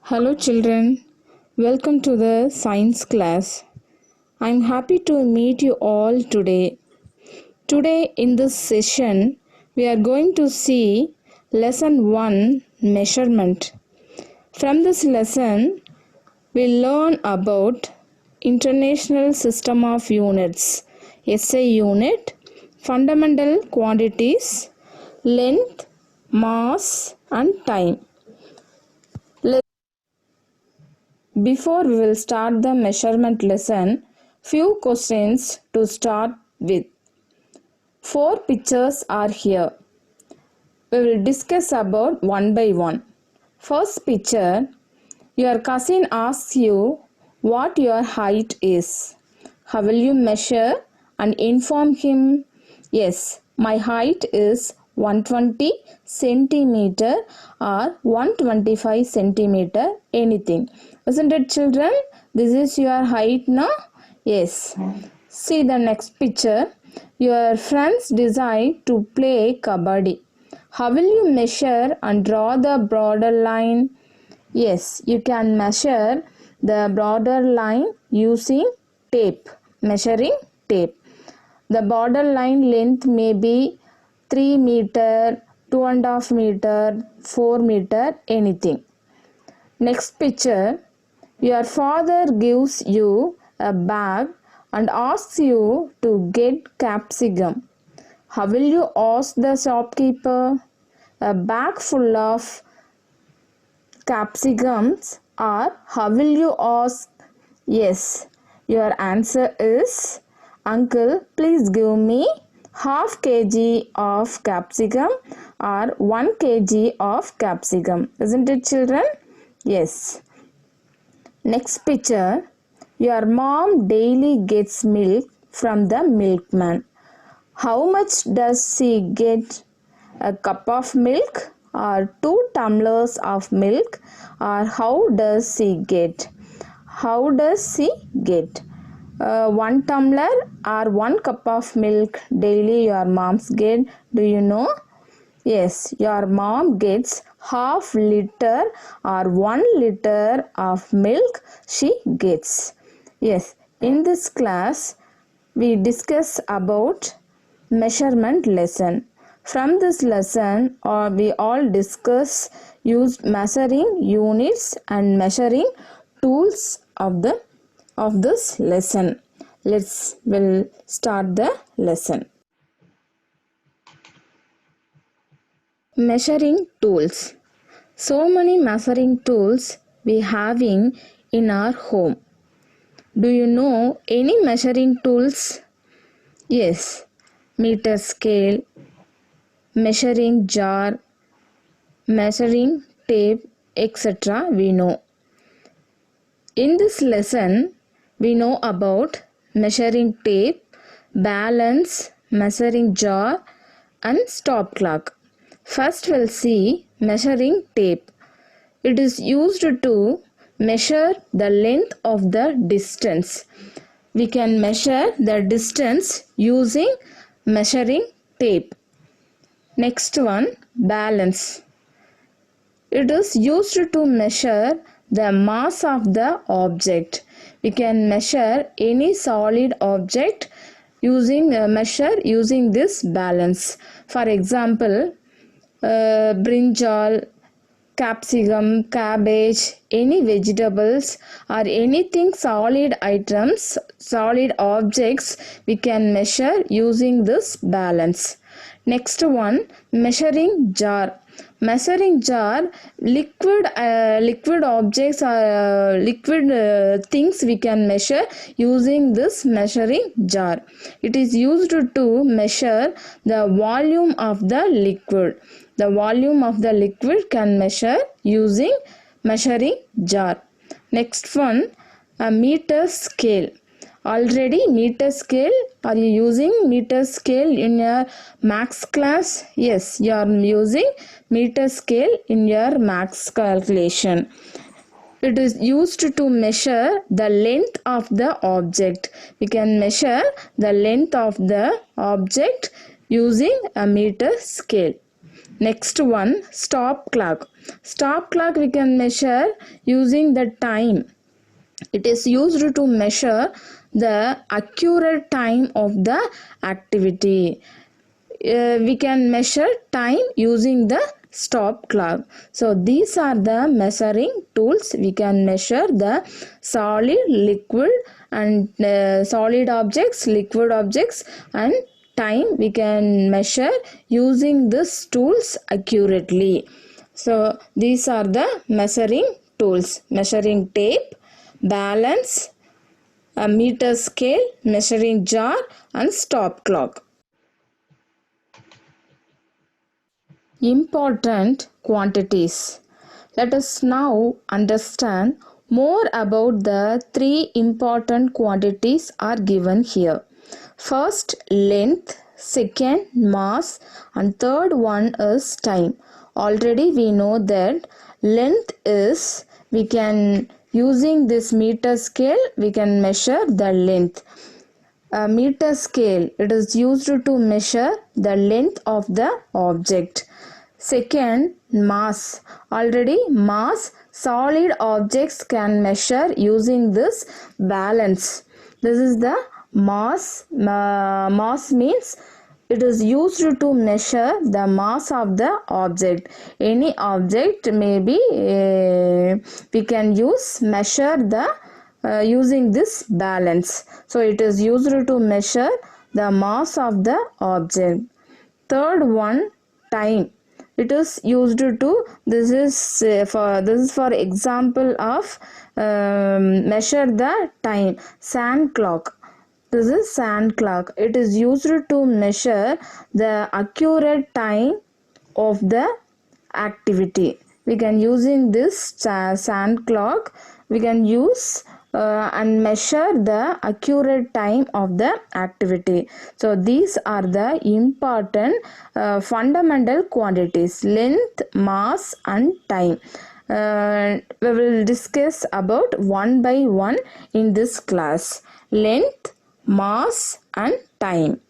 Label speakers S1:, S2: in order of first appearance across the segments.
S1: Hello children, welcome to the science class. I'm happy to meet you all today. Today in this session, we are going to see lesson 1 measurement. From this lesson, we learn about International System of Units, SI unit, fundamental quantities, length, mass and time. Before we will start the measurement lesson, few questions to start with. 4 pictures are here. We will discuss about one by one. First picture, your cousin asks you what your height is. How will you measure and inform him? Yes, my height is 120 centimeter or 125 centimeter, anything. Isn't it, children? This is your height now? Yes. See the next picture. Your friends decide to play kabaddi. How will you measure and draw the border line? Yes, you can measure the border line using tape, measuring tape. The border line length may be 3 meter, 2.5 meter, 4 meter, anything. Next picture, your father gives you a bag and asks you to get capsicum. How will you ask the shopkeeper? A bag full of capsicums, or how will you ask? Yes, your answer is, Uncle, please give me half kg of capsicum or 1 kg of capsicum. Isn't it, children? Yes. Next picture, your mom daily gets milk from the milkman. How much does she get? A cup of milk or 2 tumblers of milk, or how does she get? How does she get? 1 tumbler or 1 cup of milk daily your moms get. Do you know? Yes, your mom gets half liter or 1 liter of milk she gets. Yes, in this class we discuss about measurement lesson. From this lesson we all discuss used measuring units and measuring tools of this lesson. We'll start the lesson. Measuring tools. So many measuring tools we having in our home. Do you know any measuring tools? Yes, meter scale, measuring jar, measuring tape, etc. we know. In this lesson, we know about measuring tape, balance, measuring jar and stop clock. First we'll see measuring tape. It is used to measure the length of the distance. We can measure the distance using measuring tape. Next one, balance. It is used to measure the mass of the object. We can measure any solid object using this balance. For example, brinjal, capsicum, cabbage, any vegetables or anything solid items, solid objects we can measure using this balance. Next one, measuring jar. Measuring jar, liquid objects or liquid things we can measure using this measuring jar. It is used to measure the volume of the liquid. The volume of the liquid can measure using measuring jar. Next one, a meter scale. Already meter scale, are you using meter scale in your maths class? Yes, you are using meter scale in your maths calculation. It is used to measure the length of the object. We can measure the length of the object using a meter scale. Next one, stop clock. Stop clock we can measure using the time. It is used to measure the accurate time of the activity. We can measure time using the stop clock. So these are the measuring tools. We can measure the solid, liquid and solid objects, liquid objects and time we can measure using these tools accurately. So these are the measuring tools: measuring tape, balance, a meter scale, measuring jar and stop clock. Important quantities. Let us now understand more about the three important quantities are given here. First, length, second, mass and third one is time. Already we know that length is, we can using this meter scale we can measure the length. A meter scale, it is used to measure the length of the object. Second, mass. Already mass, solid objects can measure using this balance. This is the mass. Mass means it is used to measure the mass of the object. Any object may be, we can use measure the using this balance. So it is used to measure the mass of the object. Third one, time. It is used to, this is for example of measure the time. Sand clock. This is sand clock. It is used to measure the accurate time of the activity. We can using this sand clock, we can use and measure the accurate time of the activity. So these are the important fundamental quantities: length, mass and time. We will discuss about one by one in this class: length, mass and time.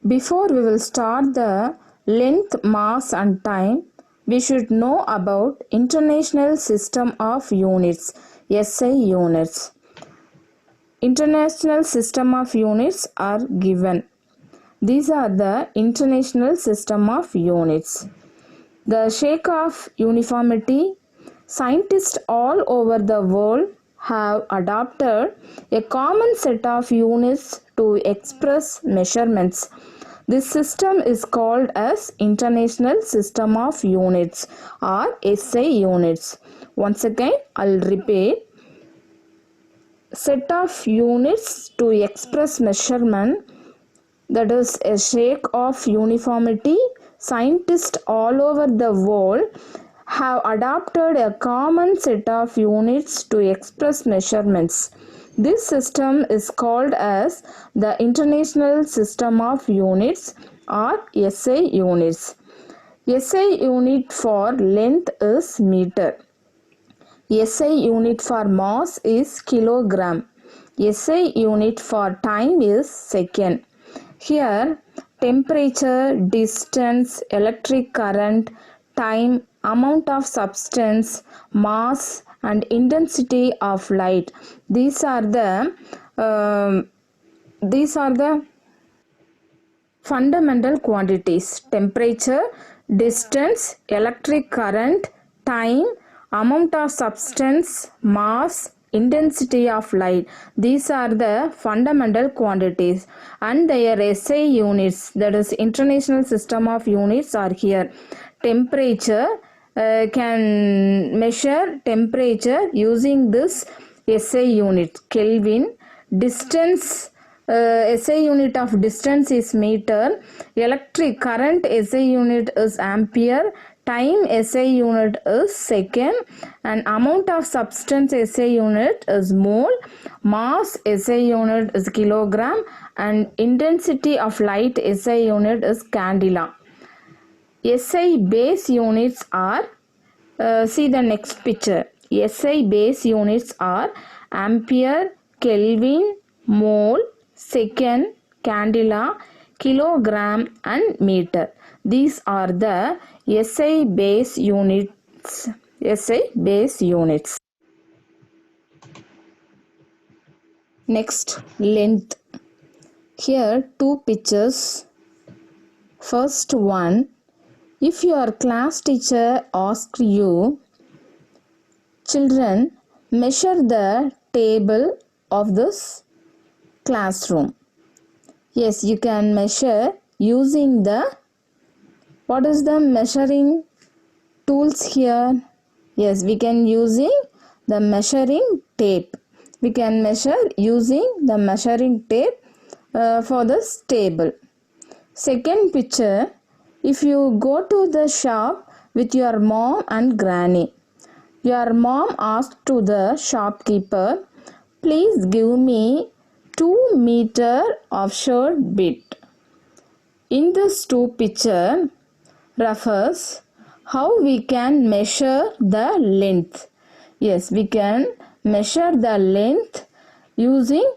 S1: Before we will start the length, mass and time, we should know about International System of Units, SI units. International System of Units are given. These are the International System of Units. The sake of uniformity, scientists all over the world have adopted a common set of units to express measurements. This system is called as International System of Units or SI units. Once again, I'll repeat. Set of units to express measurement, that is a sake of uniformity. Scientists all over the world have adopted a common set of units to express measurements. This system is called as the International System of Units or SI units. SI unit for length is meter. SI unit for mass is kilogram. SI unit for time is second. Here, temperature, distance, electric current, time, amount of substance, mass and intensity of light. These are the fundamental quantities: temperature, distance, electric current, time, amount of substance, mass, intensity of light. These are the fundamental quantities and their SI units, that is International System of Units, are here. Temperature, can measure temperature using this SI unit, Kelvin. Distance, SI unit of distance is meter. Electric current SI unit is ampere. Time SI unit is second. And amount of substance SI unit is mole. Mass SI unit is kilogram. And intensity of light SI unit is candela. SI base units are, see the next picture. SI base units are ampere, Kelvin, mole, second, candela. kilogram, and meter. These are the SI base units. Next, length. Here two pictures. First one, if your class teacher asked you, children, measure the table of this classroom. Yes, you can measure using what is the measuring tools here? Yes, we can using the measuring tape. We can measure using the measuring tape for this table. Second picture, if you go to the shop with your mom and granny, your mom asked to the shopkeeper, please give me 2 meter of shirt bit. In this two picture refers how we can measure the length. Yes, we can measure the length using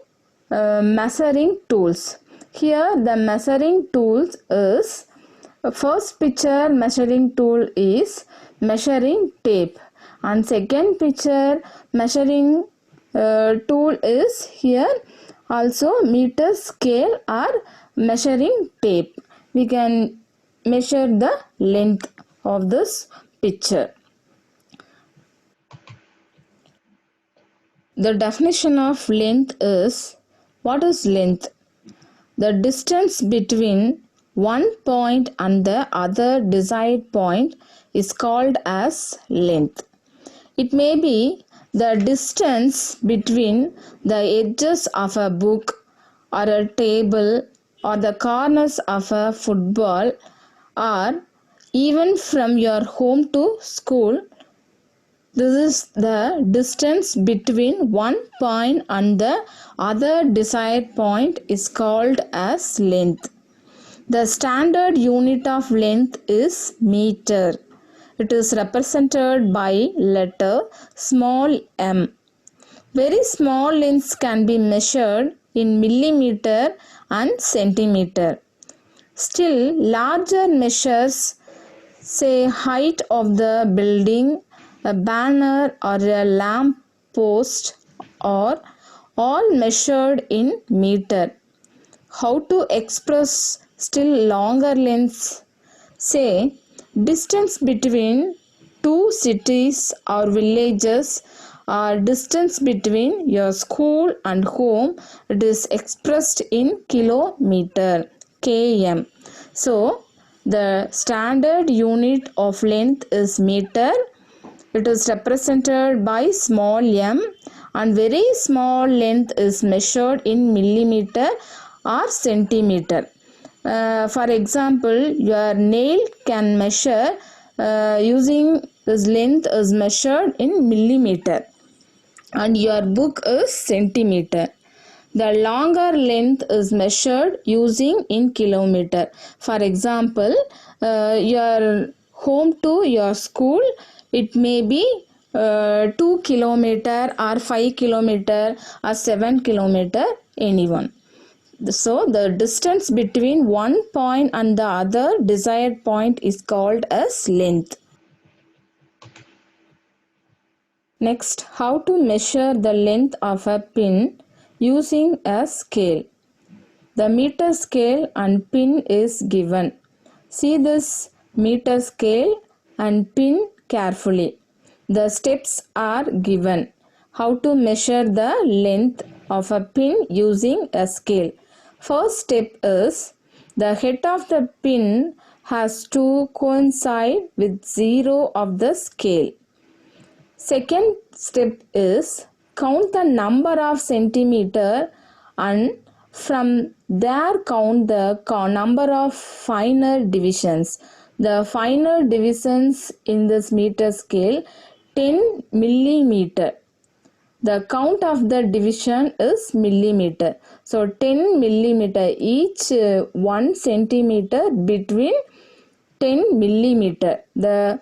S1: measuring tools. Here the measuring tools is, first picture measuring tool is measuring tape, and second picture measuring tool is here also meter scale or measuring tape. We can measure the length of this picture. The definition of length is, what is length? The distance between one point and the other desired point is called as length. It may be the distance between the edges of a book or a table or the corners of a football, or even from your home to school. This is the distance between one point and the other desired point is called as length. The standard unit of length is meter. It is represented by letter small m. Very small lengths can be measured in millimeter and centimeter. Still, larger measures, say height of the building, a banner or a lamp post, are all measured in meter. How to express still longer lengths? Say, distance between two cities or villages, or distance between your school and home, it is expressed in kilometer, km. So, the standard unit of length is meter. It is represented by small m, and very small length is measured in millimeter or centimeter. For example, your nail can measure using this length is measured in millimeter, and your book is centimeter. The longer length is measured using in kilometer. For example, your home to your school, it may be 2 kilometer or 5 kilometer or 7 kilometer, anyone. So the distance between one point and the other desired point is called as length. Next, how to measure the length of a pin using a scale. The meter scale and pin is given. See this meter scale and pin carefully. The steps are given. How to measure the length of a pin using a scale. First step is, the head of the pin has to coincide with 0 of the scale. Second step is, count the number of centimeter and from there count the number of finer divisions. The finer divisions in this meter scale, 10 millimeter. The count of the division is millimeter. So 10 millimeter, each 1 centimeter between 10 millimeter. The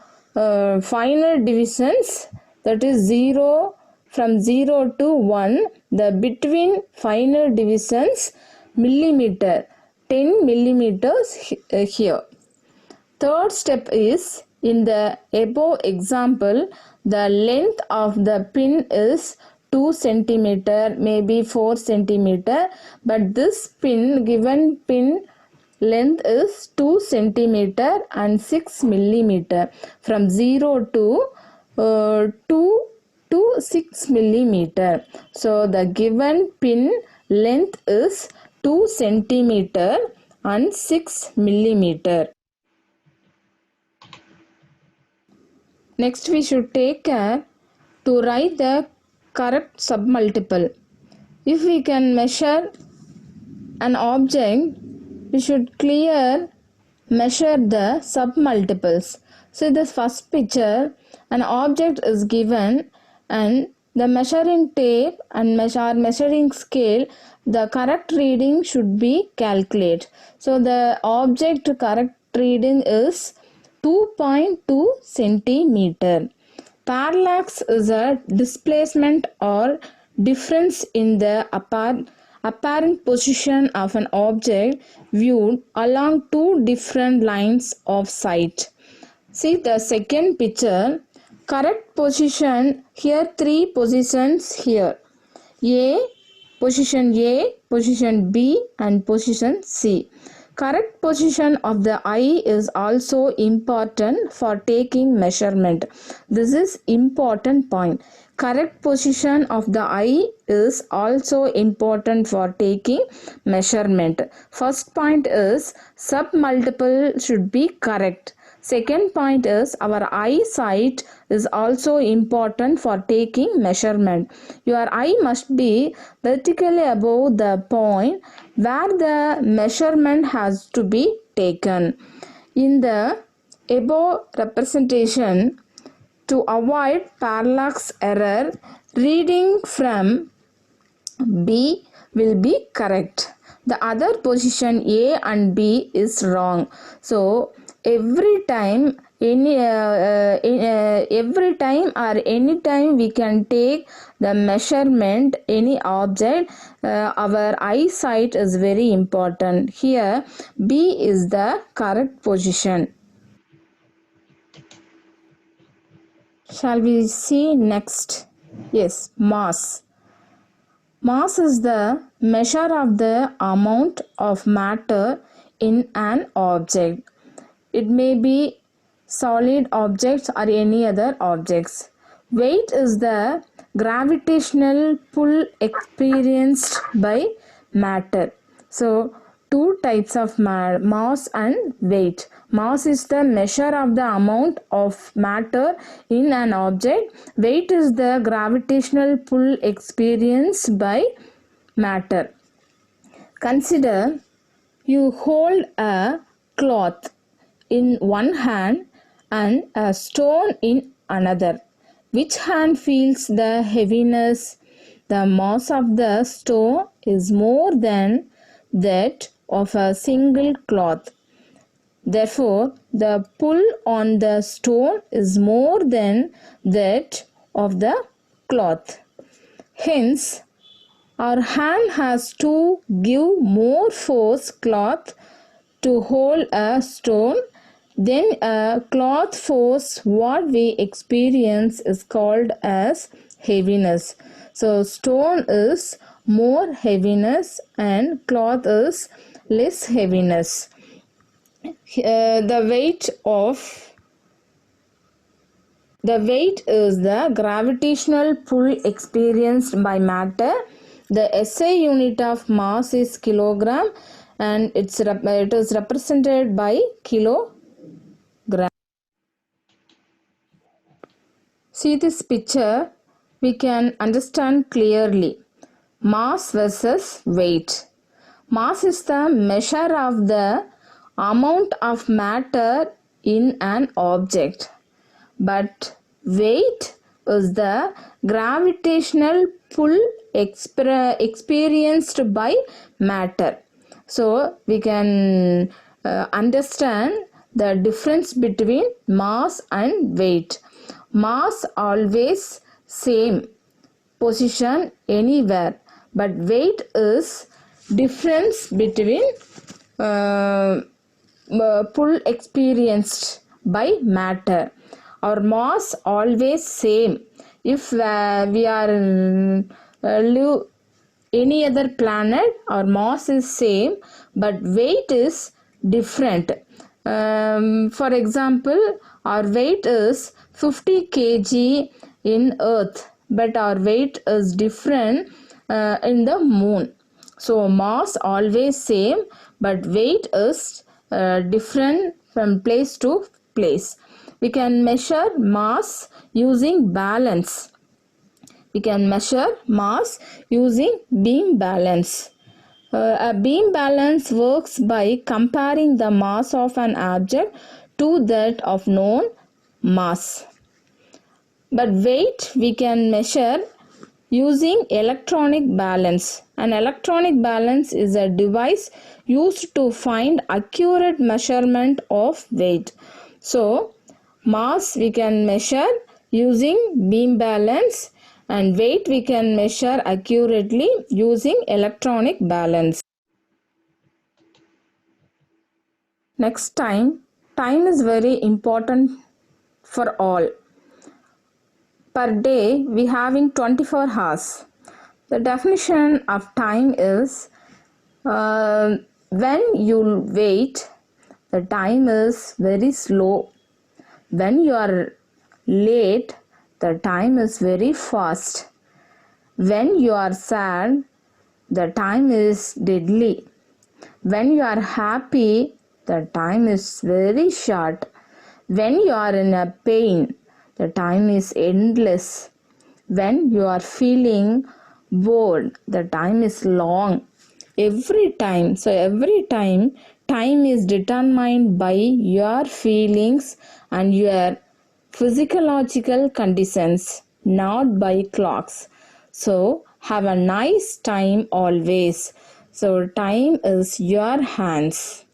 S1: finer divisions, that is 0, from 0 to 1, the between finer divisions millimeter. 10 millimeters here. Third step is, in the above example, the length of the pin is 2 centimeter, maybe 4 centimeter, but this given pin length is 2 centimeter and 6 millimeter, from 0 to 2 to 6 millimeter. So the given pin length is 2 centimeter and 6 millimeter. Next, we should take care to write the correct submultiple. If we can measure an object, we should measure the submultiples. So, this first picture, an object is given and the measuring tape and measuring scale, the correct reading should be calculated. So, the object correct reading is 2.2 centimeter. Parallax is a displacement or difference in the apparent position of an object viewed along two different lines of sight. See the second picture. Correct position, here three positions here. Position A, position B and position C. Correct position of the eye is also important for taking measurement. This is important point. Correct position of the eye is also important for taking measurement. First point is submultiple should be correct. Second point is our eyesight is also important for taking measurement. Your eye must be vertically above the point where the measurement has to be taken. In the above representation, to avoid parallax error, reading from B will be correct. The other position A and B is wrong. So every time or any time we can take the measurement any object, our eyesight is very important. Here B is the correct position. Shall we see next? Yes, mass. Mass is the measure of the amount of matter in an object. It may be solid objects or any other objects. Weight is the gravitational pull experienced by matter. So, two types of mass and weight. Mass is the measure of the amount of matter in an object. Weight is the gravitational pull experienced by matter. Consider you hold a cloth in one hand and a stone in another. Which hand feels the heaviness? The mass of the stone is more than that of a single cloth. Therefore, the pull on the stone is more than that of the cloth. Hence, our hand has to give more force cloth to hold a stone then a cloth force. What we experience is called as heaviness. So stone is more heaviness and cloth is less heaviness. The weight is the gravitational pull experienced by matter. The SI unit of mass is kilogram and it is represented by kilogram. See this picture, we can understand clearly. Mass versus weight. Mass is the measure of the amount of matter in an object, but weight is the gravitational pull experienced by matter. So we can understand the difference between mass and weight. Mass always same position anywhere, but weight is difference between uh, pull experienced by matter. Our mass always same. If we are live any other planet, our mass is same, but weight is different. For example, our weight is 50 kg in Earth, but our weight is different in the moon. So mass always same, but weight is different from place to place. We can measure mass using balance. We can measure mass using beam balance. A beam balance works by comparing the mass of an object to that of known mass. But weight we can measure using electronic balance. An electronic balance is a device used to find accurate measurement of weight. So, mass we can measure using beam balance, and weight we can measure accurately using electronic balance. Next time is very important for all. Per day we having 24 hours. The definition of time is when you wait, the time is very slow. When you are late, the time is very fast. When you are sad, the time is deadly. When you are happy, the time is very short. When you are in a pain, the time is endless. When you are feeling bored, the time is long. Every time time is determined by your feelings and your physiological conditions, not by clocks. So have a nice time always. So time is your hands.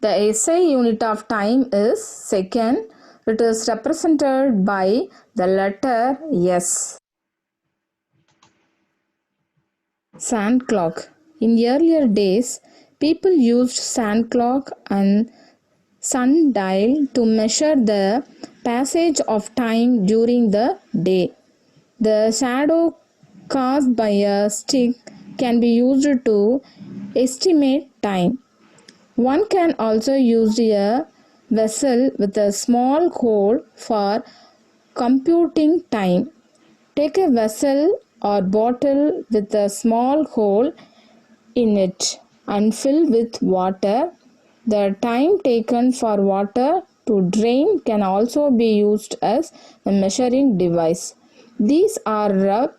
S1: The SI unit of time is second. It is represented by the letter S. Sand clock. In earlier days, people used sand clock and sundial to measure the passage of time during the day. The shadow cast by a stick can be used to estimate time. One can also use a vessel with a small hole for computing time. Take a vessel or bottle with a small hole in it and fill with water. The time taken for water to drain can also be used as a measuring device. These are a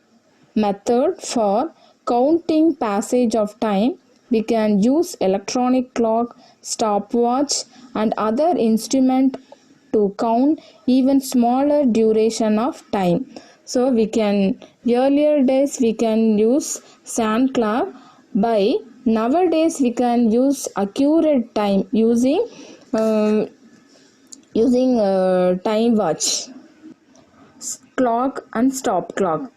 S1: method for counting passage of time. We can use electronic clock, stopwatch and other instrument to count even smaller duration of time. So we can earlier days we can use sand clock, by nowadays we can use accurate time using time watch, clock and stop clock.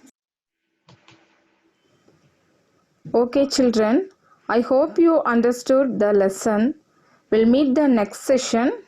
S1: Okay children, I hope you understood the lesson. We'll meet the next session.